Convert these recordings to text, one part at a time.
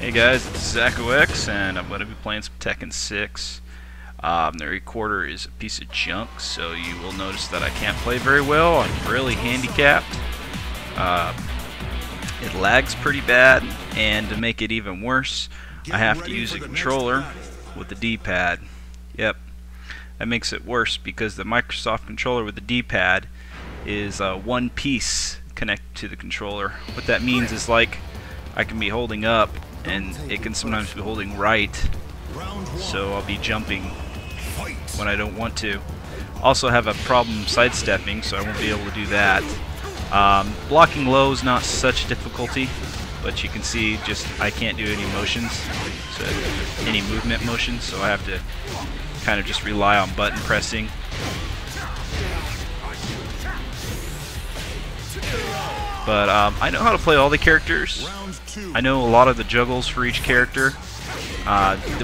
Hey guys, it's ZaCkOX, and I'm going to be playing some Tekken 6. The recorder is a piece of junk, so you will notice that I can't play very well. I'm really handicapped. It lags pretty bad, and to make it even worse, I have to use a controller with the D-pad. Yep, that makes it worse because the Microsoft controller with the D-pad is one piece connected to the controller. What that means is, like, I can be holding up and it can sometimes be holding right, so I'll be jumping when I don't want to. Also have a problem sidestepping, so I won't be able to do that. Blocking low is not such difficulty, but you can see just I can't do any motions, so any movement motions, so I have to kind of just rely on button pressing. But I know how to play all the characters. I know a lot of the juggles for each character.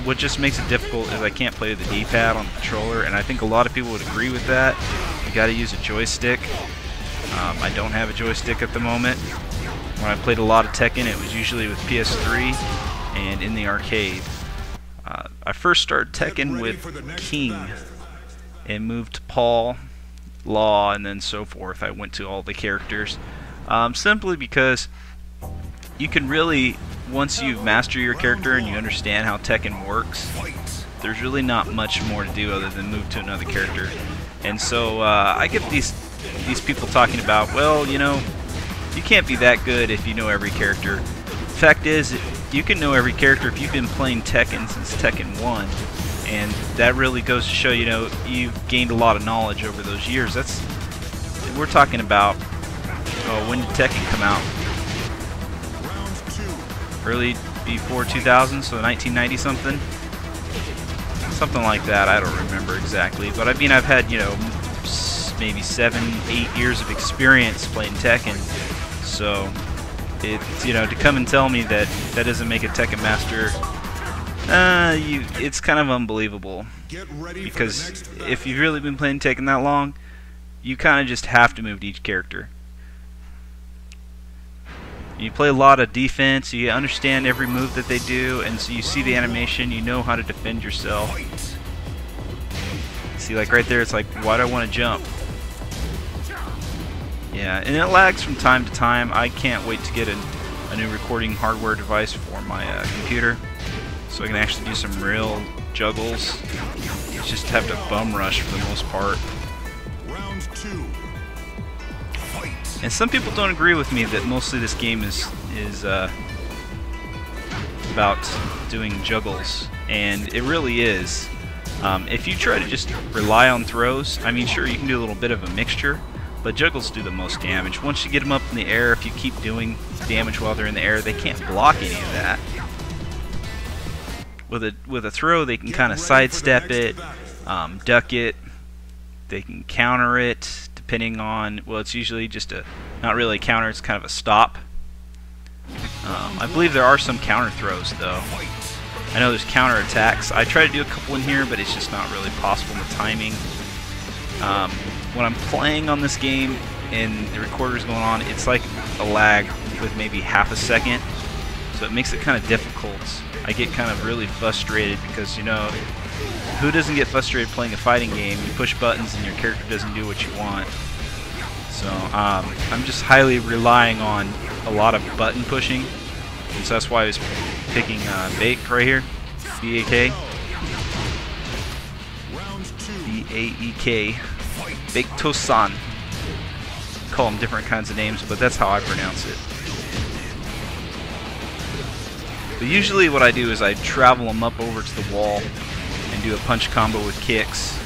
What just makes it difficult is I can't play with the D-pad on the controller, and I think a lot of people would agree with that. You got to use a joystick. I don't have a joystick at the moment. When I played a lot of Tekken, it was usually with PS3 and in the arcade. I first started Tekken with King and moved to Paul, Law, and then so forth. I went to all the characters. Simply because you can really, once you master your character and you understand how Tekken works, there's really not much more to do other than move to another character. And so I get these people talking about, well, you know, you can't be that good if you know every character. The fact is, you can know every character if you've been playing Tekken since Tekken 1, and that really goes to show, you know, you've gained a lot of knowledge over those years. We're talking about, when did Tekken come out? Early before 2000, so 1990 something? Something like that, I don't remember exactly. But I mean, I've had, you know, maybe 7-8 years of experience playing Tekken. So, you know, to come and tell me that that doesn't make a Tekken master, it's kind of unbelievable. Because if you've really been playing Tekken that long, you kind of just have to move to each character. You play a lot of defense, you understand every move that they do, and so you see the animation, you know how to defend yourself. See, like right there, it's like, why do I want to jump? Yeah, and it lags from time to time. I can't wait to get a new recording hardware device for my computer, so I can actually do some real juggles. You just have to bum rush for the most part. And some people don't agree with me that mostly this game is about doing juggles, and it really is. If you try to just rely on throws, I mean, sure, you can do a little bit of a mixture, but juggles do the most damage. Once you get them up in the air, if you keep doing damage while they're in the air, they can't block any of that. With a throw, they can kind of sidestep it, duck it, they can counter it, depending on, well, it's usually just not really a counter, it's kind of a stop. I believe there are some counter throws, though. I know there's counter attacks. I try to do a couple in here, but it's just not really possible in the timing. When I'm playing on this game and the recorder's going on, it's like a lag with maybe half a second, so it makes it kind of difficult. I get kind of really frustrated because, you know, who doesn't get frustrated playing a fighting game? You push buttons and your character doesn't do what you want. So I'm just highly relying on a lot of button pushing, and so that's why I was picking Bake right here, B-A-K, B-A-E-K, Bake-to-san. Call them different kinds of names, but that's how I pronounce it. But usually what I do is I travel them up over to the wall and do a punch combo with kicks.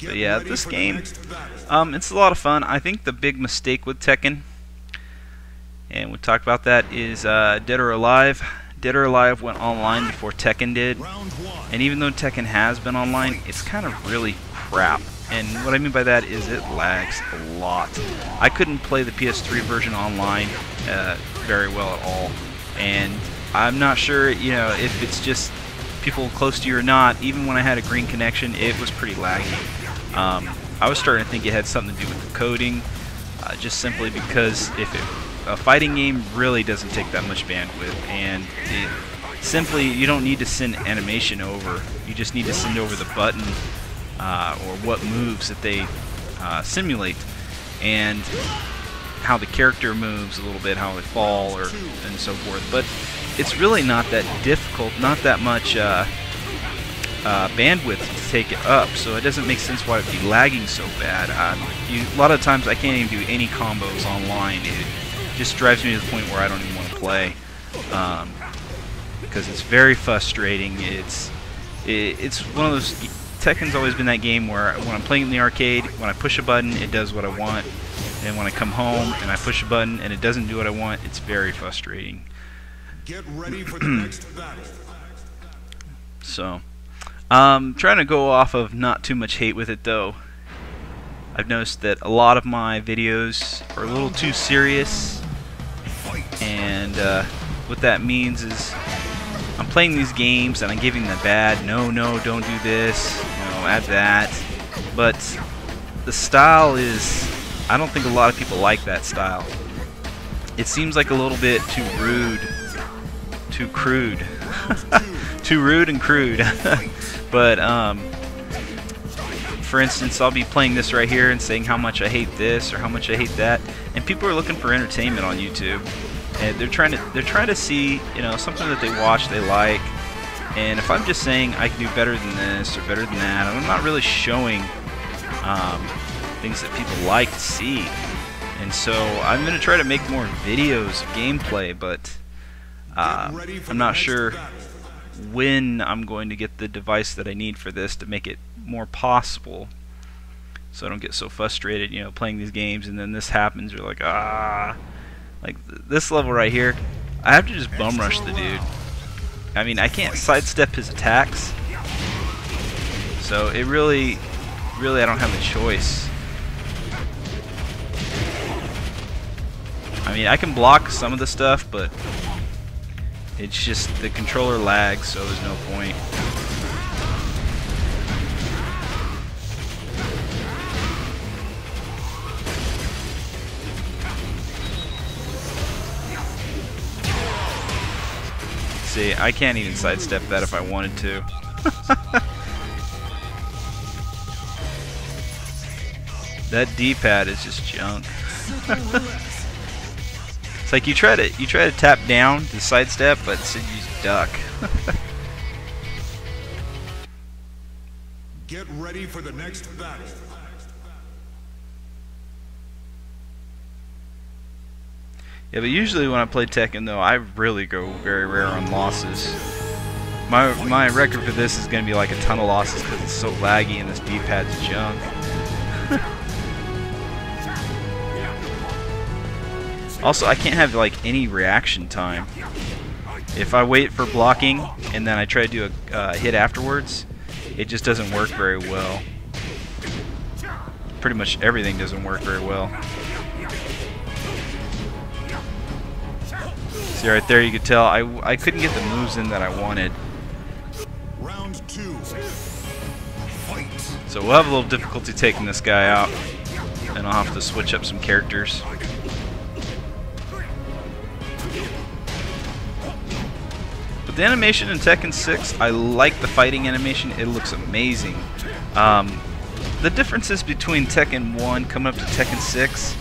But yeah, this game, it's a lot of fun. I think the big mistake with Tekken, and we talked about that, is Dead or Alive. Dead or Alive went online before Tekken did, and even though Tekken has been online, it's kind of really crap. And what I mean by that is it lags a lot. I couldn't play the PS3 version online very well at all. And I'm not sure, you know, if it's just people close to you or not. Even when I had a green connection, it was pretty laggy. I was starting to think it had something to do with the coding, just simply because a fighting game really doesn't take that much bandwidth, and simply you don't need to send animation over. You just need to send over the button or what moves that they simulate, and how the character moves a little bit, how they fall, and so forth. But it's really not that difficult, not that much bandwidth to take it up, so it doesn't make sense why it would be lagging so bad. A lot of times I can't even do any combos online. It just drives me to the point where I don't even want to play, because it's very frustrating. It's one of those. Tekken's always been that game where when I'm playing in the arcade, when I push a button, it does what I want, and when I come home and I push a button and it doesn't do what I want, it's very frustrating. Get ready for the next battle. So, trying to go off of not too much hate with it though. I've noticed that a lot of my videos are a little too serious, and what that means is I'm playing these games and I'm giving the bad, no, don't do this, add that, but the style is, I don't think a lot of people like that style. It seems like a little bit too rude, too crude, too rude and crude. But for instance, I'll be playing this right here and saying how much I hate this or how much I hate that, and people are looking for entertainment on YouTube, and they're trying to see, something that they watch they like. And if I'm just saying I can do better than this or better than that, I'm not really showing things that people like to see. And so I'm going to try to make more videos of gameplay, but I'm not sure when I'm going to get the device that I need for this to make it more possible, so I don't get so frustrated, playing these games and then this happens. You're like, like this level right here, I have to just bum rush the dude. I mean, I can't sidestep his attacks, so it really I don't have a choice. I mean, I can block some of the stuff, but it's just the controller lags, so there's no point. See, I can't even sidestep that if I wanted to. That D-pad is just junk. It's like you try to tap down to sidestep, but instead you just duck. Get ready for the next battle. Yeah, but usually when I play Tekken, though, I really go very rare on losses. My record for this is going to be like a ton of losses because it's so laggy and this D-pad's junk. Also, I can't have like any reaction time. If I wait for blocking and then I try to do a hit afterwards, it just doesn't work very well. Pretty much everything doesn't work very well. See right there, you could tell I couldn't get the moves in that I wanted. Round 2. Fight. So we'll have a little difficulty taking this guy out, and I'll have to switch up some characters. But the animation in Tekken 6, I like the fighting animation. It looks amazing. The differences between Tekken 1 coming up to Tekken 6,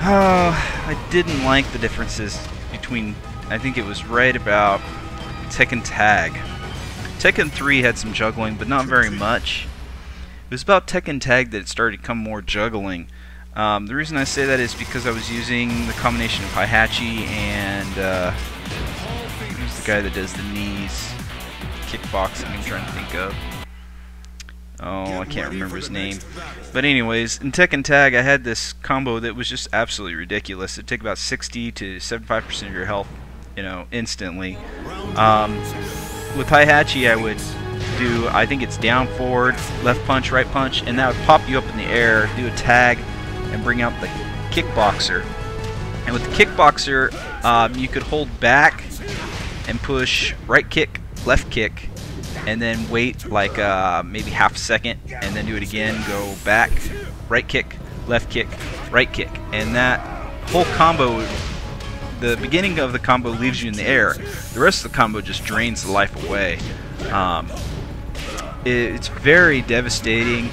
I didn't like the differences between, I think it was right about Tekken Tag. Tekken 3 had some juggling, but not very much. It was about Tekken Tag that it started to become more juggling. The reason I say that is because I was using the combination of Heihachi and who's the guy that does the knees? Kickboxing, I'm trying to think of. Oh, I can't remember his name. But anyways, in Tekken Tag, I had this combo that was just absolutely ridiculous. It'd take about 60 to 75% of your health, instantly. With Heihachi, I would do, I think it's down, forward, left punch, right punch, and that would pop you up in the air, do a tag, and bring out the kickboxer. And with the kickboxer, you could hold back and push right kick, left kick, and then wait like maybe half a second, and then do it again, go back, right kick, left kick, right kick. And that whole combo, the beginning of the combo leaves you in the air. The rest of the combo just drains the life away. It's very devastating.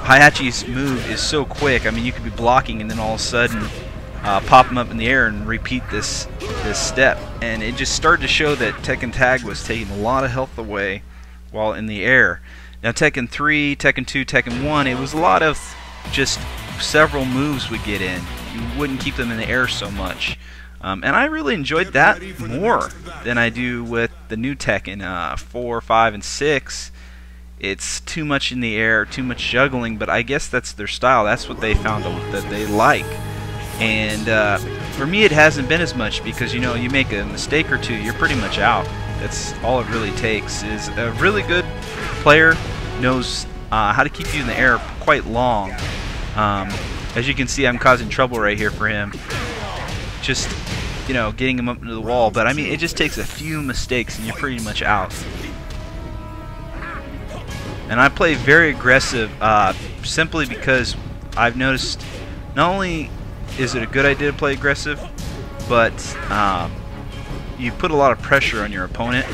Hayachi's move is so quick. I mean, you could be blocking and then all of a sudden pop him up in the air and repeat this step. And it just started to show that Tekken Tag was taking a lot of health away while in the air. Now Tekken 3, Tekken 2, Tekken 1, it was a lot of just several moves would get in. You wouldn't keep them in the air so much. And I really enjoyed that more than I do with the new Tekken 4, 5, and 6. It's too much in the air, too much juggling, but I guess that's their style. That's what they found that they like. And for me, it hasn't been as much because, you know, you make a mistake or two, you're pretty much out. That's all it really takes. Is a really good player knows how to keep you in the air quite long. As you can see, I'm causing trouble right here for him. Just, you know, getting him up into the wall. But I mean, it just takes a few mistakes and you're pretty much out. And I play very aggressive simply because I've noticed not only is it a good idea to play aggressive, but you put a lot of pressure on your opponent.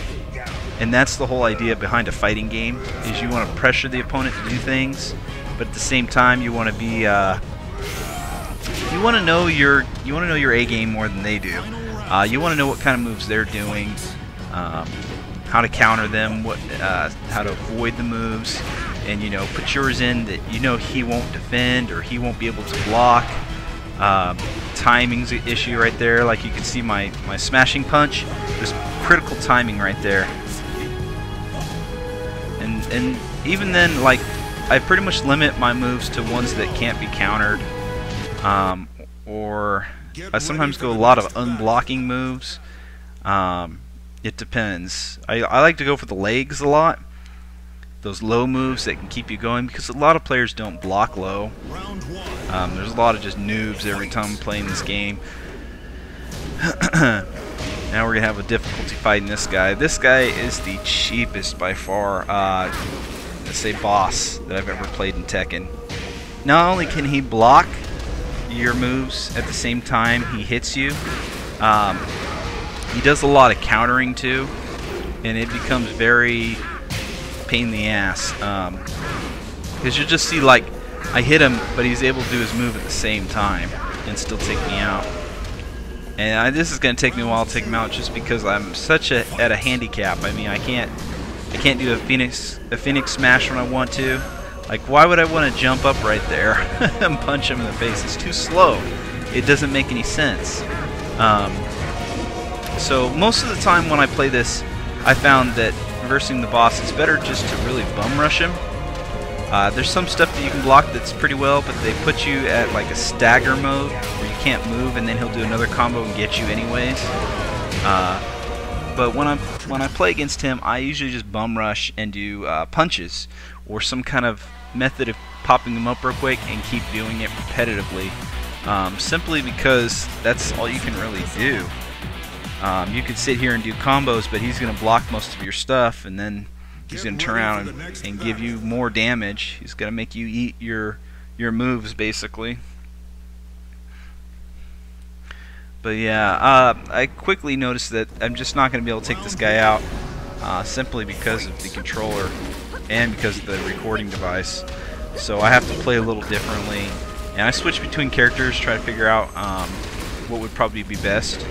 And that's the whole idea behind a fighting game, is you want to pressure the opponent to do things, but at the same time you want to be you want to know your A game more than they do. You want to know what kind of moves they're doing, how to counter them, how to avoid the moves, and, you know, put yours in that you know he won't defend or he won't be able to block. Timing's an issue right there. Like you can see my smashing punch, there's critical timing right there. And even then, like, I pretty much limit my moves to ones that can't be countered, or I sometimes go a lot of unblocking moves. It depends. I like to go for the legs a lot, those low moves that can keep you going, because a lot of players don't block low. There's a lot of just noobs every time I'm playing this game. Now we're going to have a difficulty fighting this guy. This guy is the cheapest by far, let's say, boss that I've ever played in Tekken. Not only can he block your moves at the same time he hits you, he does a lot of countering too, and it becomes very pain in the ass. Because you'll just see, like, I hit him, but he's able to do his move at the same time and still take me out. And this is going to take me a while to take him out, just because I'm such at a handicap. I mean, I can't do a Phoenix smash when I want to. Like, why would I want to jump up right there and punch him in the face? It's too slow. It doesn't make any sense. So most of the time when I play this, I found that versing the boss, it's better just to really bum rush him. There's some stuff that you can block that's pretty well, but they put you at like a stagger mode where you can't move, and then he'll do another combo and get you anyways. But when I play against him, I usually just bum rush and do punches or some kind of method of popping them up real quick and keep doing it repetitively. Simply because that's all you can really do. You could sit here and do combos, but he's going to block most of your stuff, and then he's going to turn around and give you more damage. He's going to make you eat your moves, basically. But yeah, I quickly noticed that I'm just not going to be able to take this guy out, simply because of the controller and because of the recording device. So I have to play a little differently, and I switch between characters, try to figure out what would probably be best.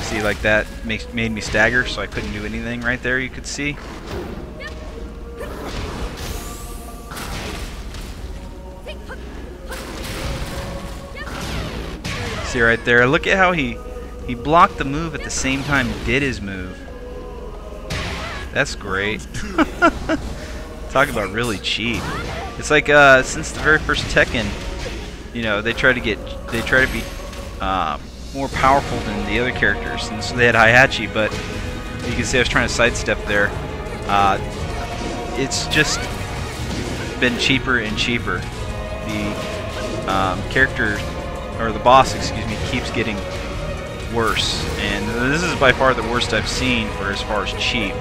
See, like that made me stagger, so I couldn't do anything right there, you could see. See right there, look at how he blocked the move at the same time he did his move. That's great. Talk about really cheap. It's like since the very first Tekken, you know, they try to be more powerful than the other characters, and so they had Hayachi, but you can see I was trying to sidestep there. It's just been cheaper and cheaper. The character, or the boss, excuse me, keeps getting worse, and this is by far the worst I've seen for as far as cheap.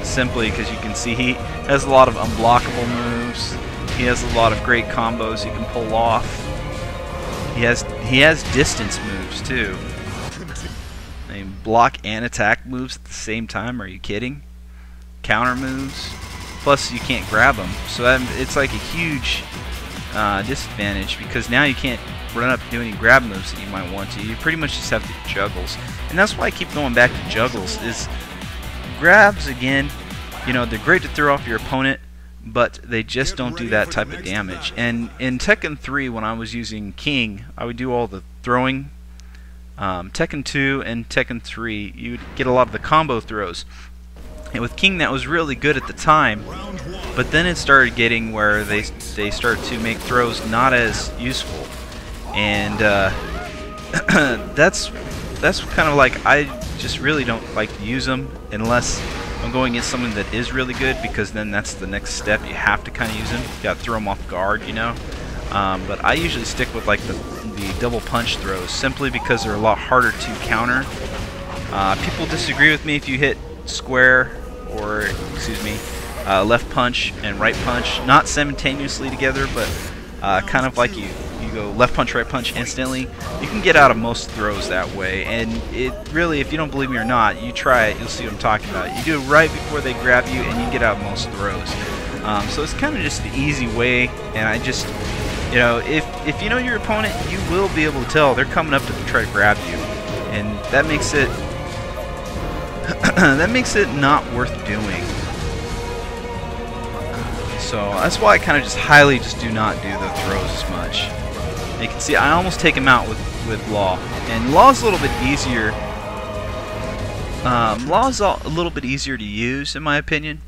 Simply because you can see he has a lot of unblockable moves. He has a lot of great combos he can pull off. He has distance moves too. I mean, block and attack moves at the same time. Are you kidding? Counter moves. Plus, you can't grab them, so it's like a huge disadvantage because now you can't run up and do any grab moves that you might want to. You pretty much just have to do juggles, and that's why I keep going back to juggles. Is grabs, again, you know, they're great to throw off your opponent, but they just don't do that type of damage. And in Tekken 3, when I was using King, I would do all the throwing. Tekken 2 and Tekken 3, you would get a lot of the combo throws. And with King, that was really good at the time, but then it started getting where they started to make throws not as useful. And that's kind of like, I just really don't like to use them unless I'm going against someone that is really good, because then that's the next step. You have to kind of use them. You got to throw them off guard, you know. But I usually stick with like the double punch throws, simply because they're a lot harder to counter. People disagree with me if you hit square, or excuse me, left punch and right punch, not simultaneously together, but kind of like you go left punch, right punch instantly. You can get out of most throws that way, and it really, if you don't believe me or not, you try it, you'll see what I'm talking about. You do it right before they grab you, and you get out of most throws. So it's kind of just the easy way, and I just, you know, if you know your opponent, you will be able to tell they're coming up to try to grab you, and that makes it that makes it not worth doing. So that's why I kind of just highly do not do the throws as much. And you can see I almost take him out with Law, and Law's a little bit easier. Law's a little bit easier to use, in my opinion.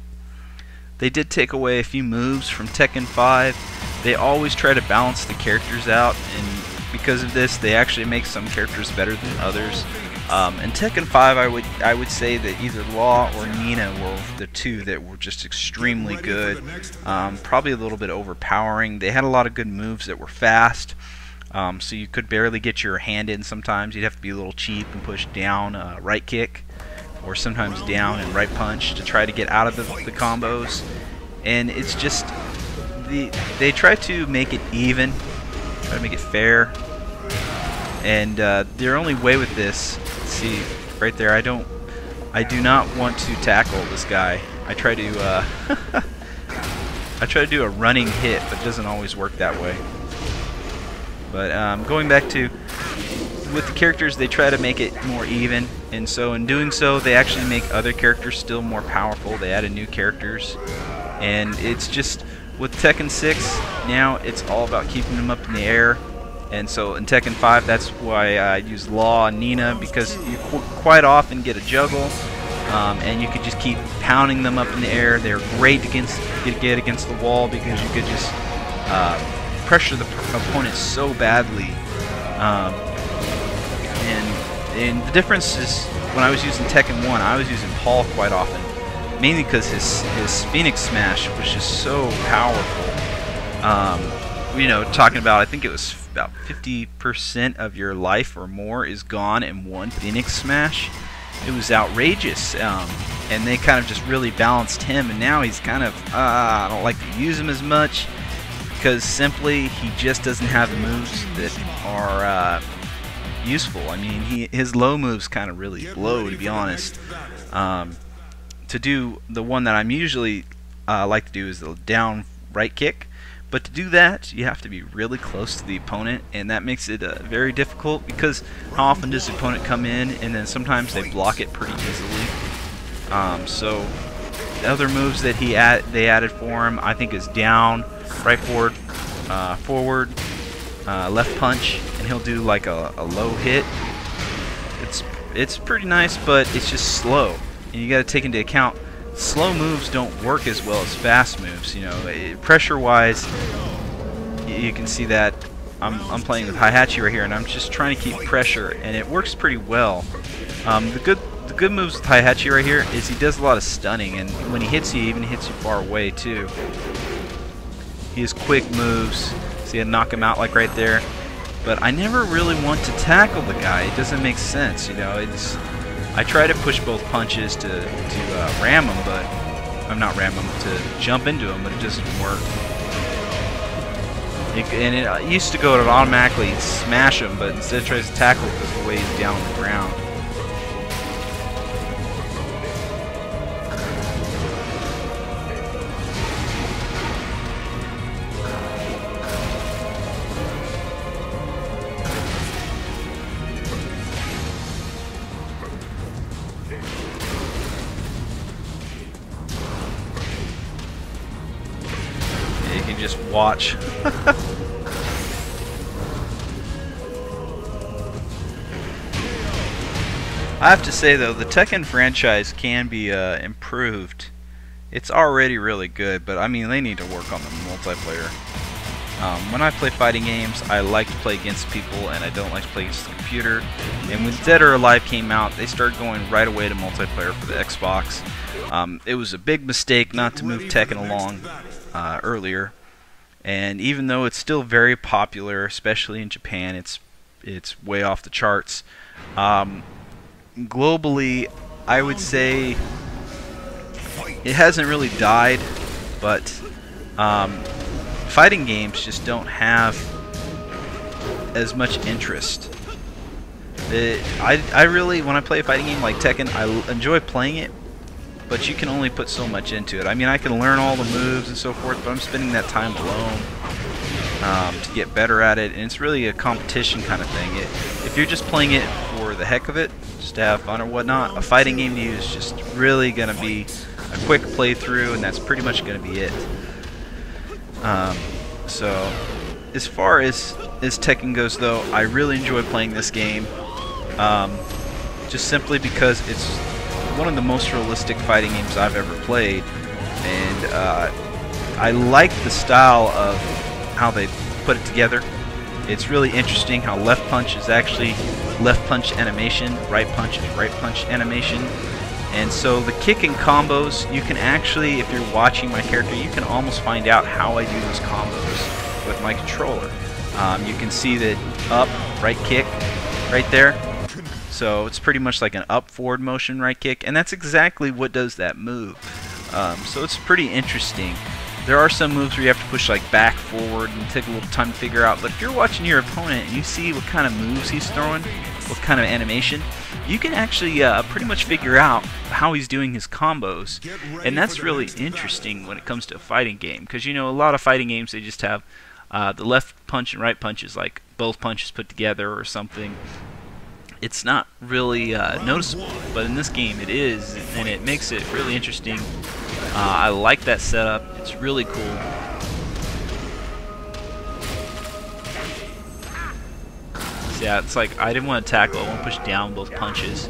They did take away a few moves from Tekken 5. They always try to balance the characters out, and because of this, they actually make some characters better than others. In Tekken 5, I would say that either Law or Nina were the two that were just extremely good. Probably a little bit overpowering. They had a lot of good moves that were fast, so you could barely get your hand in sometimes. You'd have to be a little cheap and push down right kick, or sometimes down and right punch to try to get out of the combos. And it's just, they try to make it even, try to make it fair. And their only way with this, see right there, I do not want to tackle this guy. I try to I try to do a running hit, but it doesn't always work that way. But going back to, with the characters, they try to make it more even, and so in doing so, they actually make other characters still more powerful. They added new characters, and it's just, with Tekken 6 now, it's all about keeping them up in the air. And so in Tekken 5, that's why I use Law and Nina, because you quite often get a juggle, and you could just keep pounding them up in the air. They're great to get against the wall, because you could just pressure the opponent so badly. And the difference is, when I was using Tekken 1, I was using Paul quite often, mainly because his Phoenix Smash was just so powerful. You know, talking about, I think it was about 50% of your life or more is gone in one Phoenix Smash. It was outrageous, and they kind of just really balanced him, and now he's kind of, I don't like to use him as much, because simply he just doesn't have the moves that are useful. I mean, his low moves kind of really blow, to be honest. To do the one that I'm usually like to do is the down right kick. But to do that, you have to be really close to the opponent, and that makes it very difficult, because how often does the opponent come in, and then sometimes they block it pretty easily. So the other moves that they added for him, I think, is down, right forward, forward, left punch, and he'll do like a low hit. It's pretty nice, but it's just slow, and you got to take into account, slow moves don't work as well as fast moves. You know, pressure-wise, you can see that I'm playing with Heihachi right here, and I'm just trying to keep pressure, and it works pretty well. The the good moves with Heihachi right here is he does a lot of stunning, and when he hits you, he even hits you far away too. He has quick moves. See, I knock him out like right there. But I never really want to tackle the guy. It doesn't make sense, you know. I try to push both punches to ram him, but I'm not ram him, to jump into him, but it doesn't work. It used to go to automatically smash him, but instead it tries to tackle because of the way he's down on the ground. You can just watch. I have to say though, the Tekken franchise can be improved. It's already really good, but I mean they need to work on the multiplayer. When I play fighting games, I like to play against people, and I don't like to play against the computer. And when Dead or Alive came out, they started going right away to multiplayer for the Xbox. It was a big mistake not to move Tekken along earlier. And even though it's still very popular, especially in Japan, it's way off the charts. Globally, I would say it hasn't really died, but fighting games just don't have as much interest. I really, when I play a fighting game like Tekken, I enjoy playing it, but you can only put so much into it. I mean, I can learn all the moves and so forth, but I'm spending that time alone to get better at it, and it's really a competition kind of thing. If you're just playing it for the heck of it, just to have fun or whatnot, a fighting game to you is just really going to be a quick playthrough, and that's pretty much going to be it. So, as far as Tekken goes though, I really enjoy playing this game, just simply because it's one of the most realistic fighting games I've ever played, and I like the style of how they put it together. It's really interesting how left punch is actually left punch animation, right punch is right punch animation. And so the kick and combos, you can actually, if you're watching my character, you can almost find out how I do those combos with my controller. You can see that up, right kick, right there. So it's pretty much like an up forward motion right kick, and that's exactly what does that move. So it's pretty interesting. There are some moves where you have to push like back, forward, and take a little time to figure out. But if you're watching your opponent and you see what kind of moves he's throwing, what kind of animation, you can actually pretty much figure out how he's doing his combos. And that's really interesting when it comes to a fighting game, because you know a lot of fighting games they just have the left punch and right punches, like both punches put together or something. It's not really noticeable, but in this game it is, and it makes it really interesting. I like that setup. It's really cool. So yeah, it's like I didn't want to tackle. I want to push down both punches.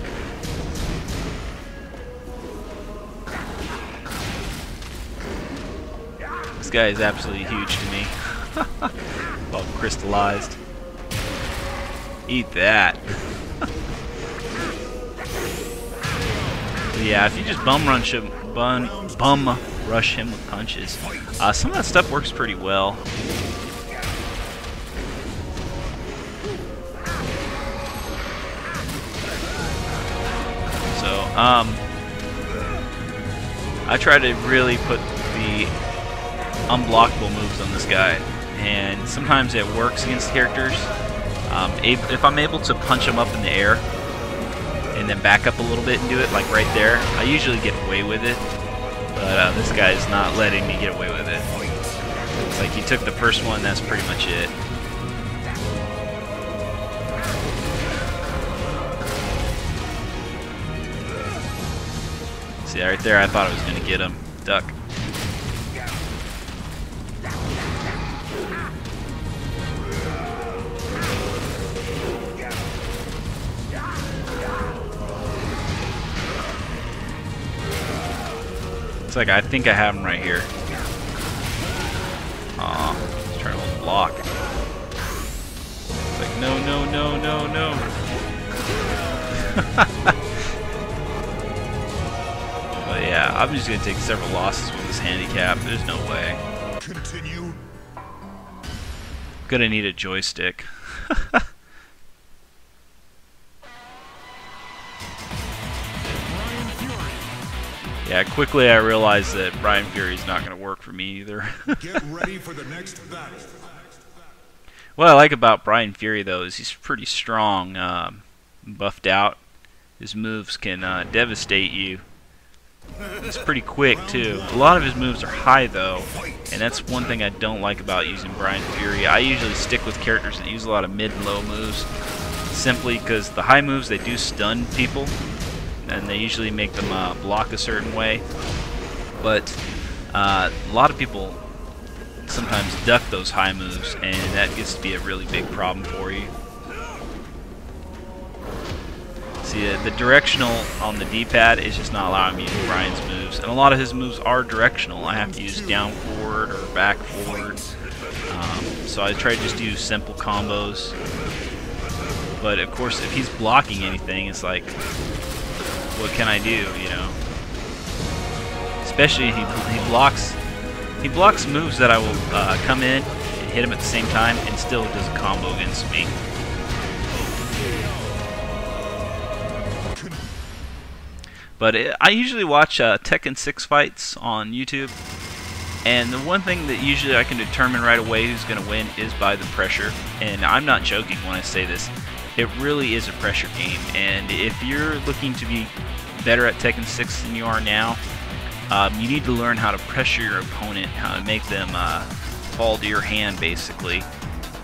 This guy is absolutely huge to me. All crystallized. Eat that. Yeah, if you just bum rush him with punches, some of that stuff works pretty well. So, I try to really put the unblockable moves on this guy, and sometimes it works against characters. If I'm able to punch him up in the air and then back up a little bit and do it, like right there, I usually get away with it. But this guy's not letting me get away with it. It's like he took the first one, that's pretty much it. See, right there, I thought I was going to get him. Duck. It's like I think I have him right here. Aw, he's trying to block. It's like no, no, no, no, no. I'm just going to take several losses with this handicap. There's no way. Continue. Gonna need a joystick. Yeah, quickly I realized that Brian Fury's not going to work for me either. Get ready for the next battle. What I like about Brian Fury, though, is he's pretty strong, buffed out. His moves can devastate you. It's pretty quick, too. A lot of his moves are high, though, and that's one thing I don't like about using Brian Fury. I usually stick with characters that use a lot of mid and low moves, simply because the high moves, they do stun people, and they usually make them block a certain way. But a lot of people sometimes duck those high moves, and that gets to be a really big problem for you. See, the directional on the D-pad is just not allowing me to use Brian's moves, and a lot of his moves are directional. I have to use down forward or back forward, so I try to just do simple combos. But of course, if he's blocking anything, it's like, what can I do, you know? Especially he blocks moves that I will come in and hit him at the same time, and still does a combo against me. But I usually watch Tekken 6 fights on YouTube, and the one thing that usually I can determine right away who's going to win is by the pressure. And I'm not joking when I say this. It really is a pressure game, and if you're looking to be better at Tekken 6 than you are now, you need to learn how to pressure your opponent, how to make them fall to your hand, basically.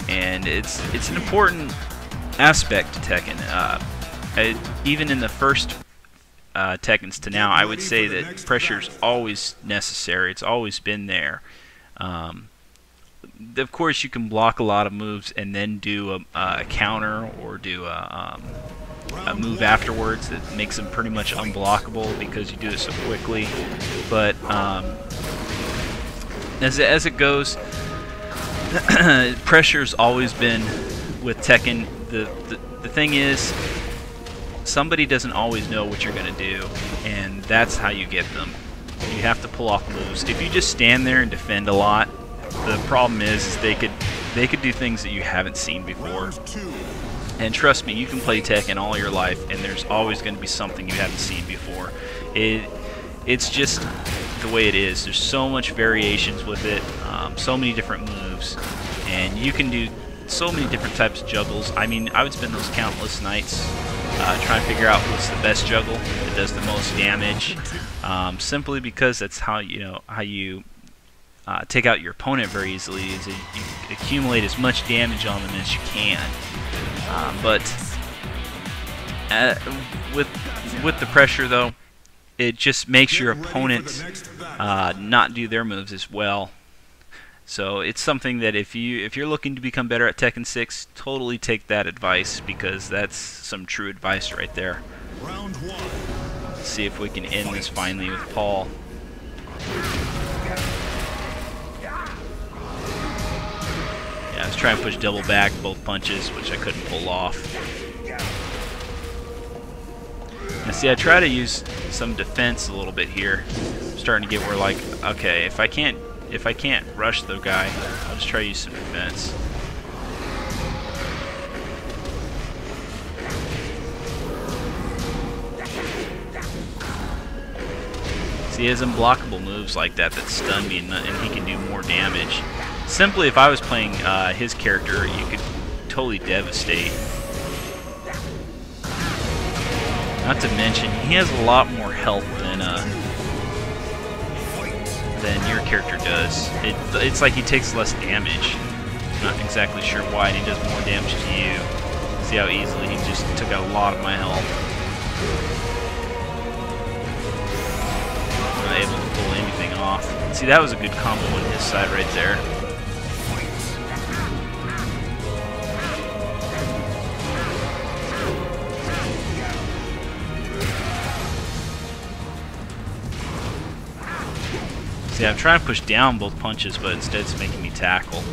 And it's an important aspect to Tekken. Even in the first Tekkens to now, I would say that pressure's always necessary. It's always been there. Of course, you can block a lot of moves and then do a counter or do a move afterwards that makes them pretty much unblockable because you do it so quickly. But as it goes, pressure's always been with Tekken. The thing is, somebody doesn't always know what you're going to do, and that's how you get them. You have to pull off moves. If you just stand there and defend a lot, the problem is they could do things that you haven't seen before. And trust me, you can play Tekken all your life, and there's always going to be something you haven't seen before. It's just the way it is. There's so much variations with it, so many different moves, and you can do so many different types of juggles. I mean, I would spend those countless nights trying to figure out what's the best juggle that does the most damage, simply because that's how you take out your opponent very easily. Is you accumulate as much damage on them as you can. But with the pressure, though, it just makes your opponent not do their moves as well. So it's something that if you're looking to become better at Tekken 6, totally take that advice, because that's some true advice right there. Round one. Let's see if we can end this finally with Paul. Yeah, I was trying to push double back both punches, which I couldn't pull off. Now see, I try to use some defense a little bit here. I'm starting to get where, like, okay, if I can't rush the guy, I'll just try to use some defense. See, he has unblockable moves like that stun me, and he can do more damage. Simply, if I was playing his character, you could totally devastate. Not to mention, he has a lot more health than your character does. It's like he takes less damage. Not exactly sure why, and he does more damage to you. See how easily he just took out a lot of my health. Not able to pull anything off. See, that was a good combo on his side right there. See, I'm trying to push down both punches, but instead it's making me tackle.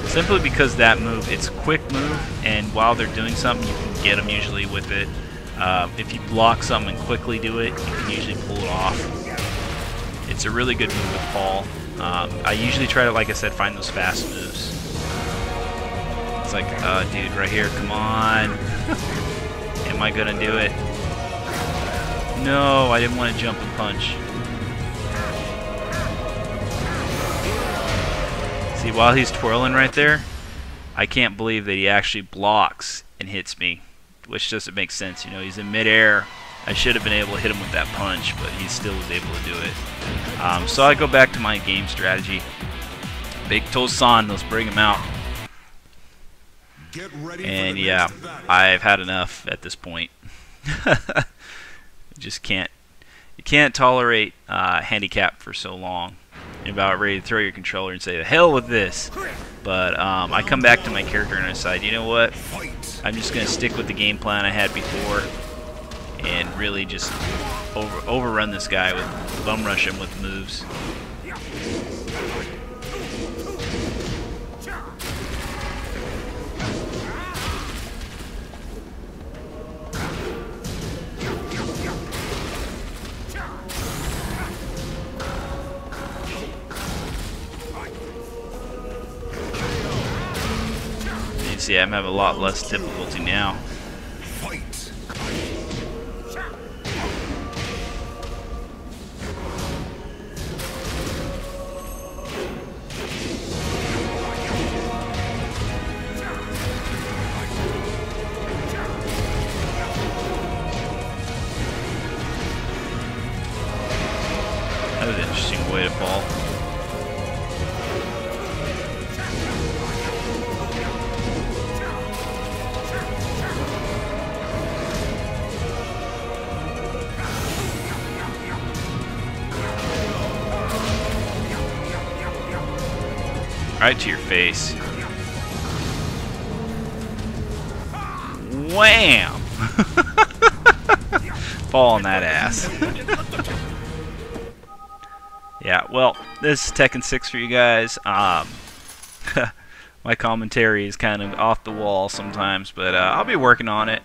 Simply because that move, it's a quick move, and while they're doing something, you can get them usually with it. If you block something and quickly do it, you can usually pull it off. It's a really good move with Paul. I usually try to, like I said, find those fast moves. It's like, dude, right here, come on. Am I gonna do it? No, I didn't want to jump and punch. See, while he's twirling right there, I can't believe that he actually blocks and hits me, which doesn't make sense. You know, he's in midair. I should have been able to hit him with that punch, but he still was able to do it. So I go back to my game strategy. Big Toe-san, let's bring him out. And yeah, I've had enough at this point. Just can't. You can't tolerate handicap for so long. You're about ready to throw your controller and say, the hell with this. But I come back to my character and I decide, you know what? I'm just going to stick with the game plan I had before and really just overrun this guy with bum rush him with moves. See, I'm having a lot less difficulty now. That was an interesting way to fall. Right to your face. Wham! Fall on that ass. Yeah, well, this is Tekken 6 for you guys. My commentary is kind of off the wall sometimes, but I'll be working on it.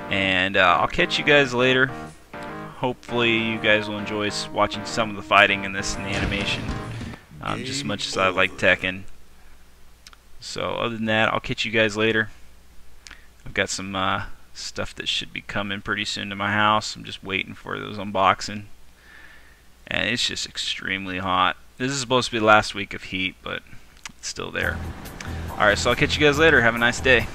And I'll catch you guys later. Hopefully you guys will enjoy watching some of the fighting in this and the animation. Just as much as I like Tekken. So other than that, I'll catch you guys later. I've got some stuff that should be coming pretty soon to my house. I'm just waiting for those unboxing. And it's just extremely hot. This is supposed to be the last week of heat, but it's still there. Alright, so I'll catch you guys later. Have a nice day.